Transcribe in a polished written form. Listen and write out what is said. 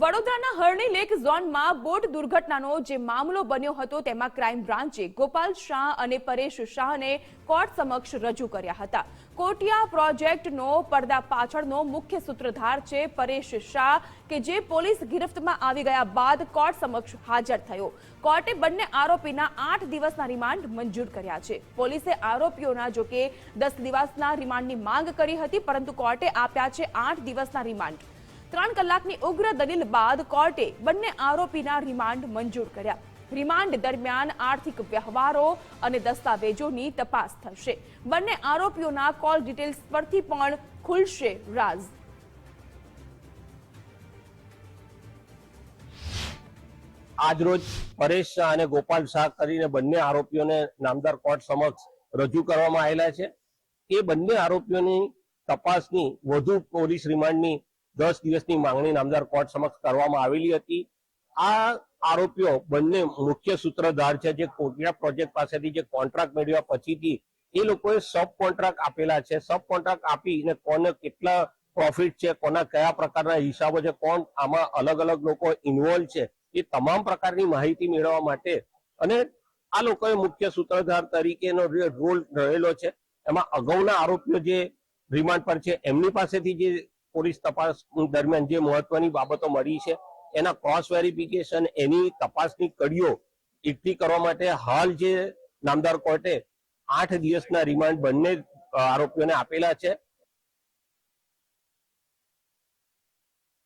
વડોદરાના હરણી લેક ઝોનમાં બોટ દુર્ઘટનાનો જે મામલો બન્યો હતો તેમાં ક્રાઇમ બ્રાન્ચે ગોપાલ શાહ અને પરેશ શાહને કોર્ટ સમક્ષ રજૂ કર્યા હતા। કોટિયા પ્રોજેક્ટનો પડદા પાછળનો મુખ્ય સૂત્રધાર છે પરેશ શાહ, કે જે પોલીસ ગિરફ્તમાં આવી ગયા બાદ કોર્ટ સમક્ષ હાજર થયો। કોર્ટે બંને આરોપીના 8 દિવસના રિમાન્ડ મંજૂર કર્યા છે। પોલીસે આરોપીઓના જોકે 10 દિવસના રિમાન્ડની માંગ કરી હતી, પરંતુ કોર્ટે આપ્યા છે 8 દિવસના રિમાન્ડ। 3 કલાકની ઉગ્ર દલીલ બાદ કોર્ટે બંને આરોપીના રિમાન્ડ મંજૂર કર્યા। રિમાન્ડ દરમિયાન આર્થિક વ્યવહારો અને દસ્તાવેજોની તપાસ થશે। બંને આરોપીઓના કોલ ડિટેલ્સ પરથી પણ ખુલશે રાઝ। આજરોજ પરેશ શાહ અને ગોપાલ શાહ કરીને બંને આરોપીઓને નામદાર કોર્ટ સમક્ષ રજૂ કરવામાં આવેલા છે। એ બંને આરોપીઓની તપાસની વધુ પોલીસ રિમાન્ડની 10 દિવસની માંગણી નામદાર કોર્ટ સમક્ષ કરવામાં આવેલી હતી। આ આરોપીઓ બંને મુખ્ય સૂત્રધાર છે, જે કોટિયા પ્રોજેક્ટ પાસેથી જે કોન્ટ્રાક્ટ મેળવ્યા પછીથી એ લોકોએ સબ કોન્ટ્રાક્ટ આપેલા છે। સબ કોન્ટ્રાક્ટ આપીને કોને કેટલા પ્રોફિટ છે, કોના કયા પ્રકારના હિસાબો છે, કોણ આમાં અલગ અલગ લોકો ઇન્વોલ્વ છે, એ તમામ પ્રકારની માહિતી મેળવવા માટે અને આ લોકોએ મુખ્ય સૂત્રધાર તરીકેનો જે રોલ રહેલો છે, એમાં અગાઉના આરોપીઓ જે રિમાન્ડ પર છે એમની પાસેથી જે પોલીસ તપાસ દરમિયાન જે મહત્વની બાબતો મળી છે એના ક્રોસ વેરિફિકેશન, એની તપાસની કડીઓ એકઠી કરવા માટે હાલ જે નામદાર કોર્ટે 8 દિવસના રિમાન્ડ બંને આરોપીઓને આપેલા છે।